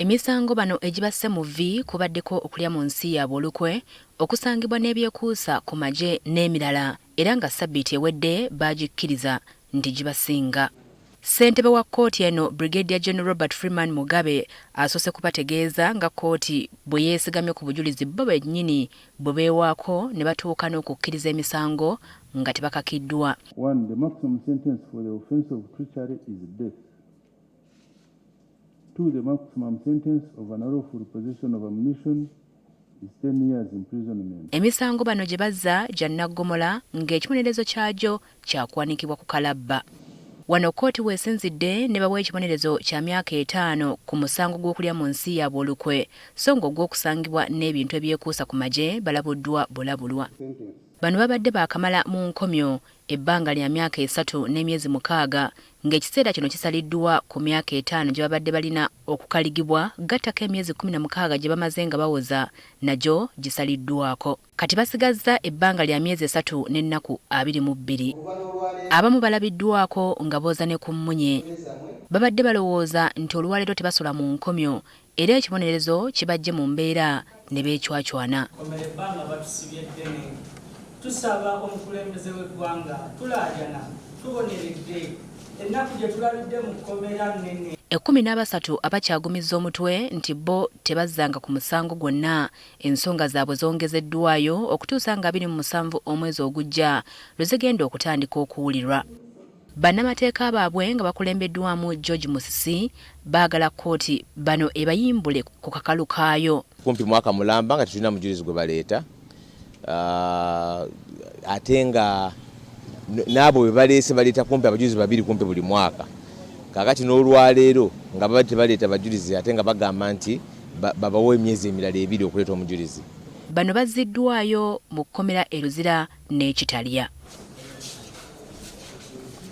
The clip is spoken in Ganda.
Emisango bano egibasse mu V kubaddeko okulya mu nsi yaabwe olukwe, okusangibwa n'ebyekuusa ku magye n'emirala, era nga ssabbiiti ewedde baagikkiriza nti gibasinga. Ssentebe wa kkooti eno Brigadier General Robert Freeman Mugabe asoose kubategeeza nga kkooti bwe yeesigamye ku bujulizi bo bennyini bwe beewako ne batuuka n'okukkiriza emisango nga tebakakiddwa. One, the maximum sentence for the offence of treachery is death. Two, the maximum sentence of unlawful possession of ammunition is 10 years imprisonment. Emisango bano gye bazza gya nnaggomola ng'ekibonerezo kyagyo kyakuwanikibwa ku kalabba. Wano kkooti weesinzidde ne bawa ekibonerezo kya myaka 5 ku musango gw'okulya mu nsi yaabwe olukwe, so ng'ogw'okusangibwa n'ebintu ebyekuusa ku magye balabuddwa bulabulwa. Bano babadde baakamala mu nkomyo ebbanga lya myaka 3 n'emyezi 6, ng'ekiseera kino kisaliddwa ku myaka 5 gye babadde balina okukaligibwa, gattako emyezi 16 gye bamaze nga bawoza nagyo gisaliddwako. Kati basigazza ebbanga lya myezi 3 n'ennaku 22. Abamu balabiddwako nga booza ne ku mmunye. Babadde balowooza nti olwaleero tebasula mu nkomyo era ekibonerezo kibajje mu mbeera ne beecwacwana. Tusaba omukulembeze w'eggwanga tulaajana tuboneredde ennaku gye tulabidde mu kkomera nnene. 13 abakyagumizza omutwe nti bo tebazzanga ku musango gwonna, ensonga zaabwe zongezeddwayo okutuusa nga 27 omwezi ogujja lwe zigenda okutandika okuwulirwa. Bannamateeka baabwe nga bakulembeddwamu George Musisi baagala kkooti bano ebayimbule ku kakalu kaayo. Kumpi mwaka mulamba nga tetulina mujulizi gwe baleeta. Ate nga n'abo bwe baleese baleeta kumpi abajulizi 2 kumpi buli mwaka. Kakati n'olwaleero nga baba tebaleeta bajulizi ate nga bagamba nti babawa emyezi emirala 2 okuleeta omujulizi. Bano bazziddwayo mu kkomera e Luzira n'Ekitalya.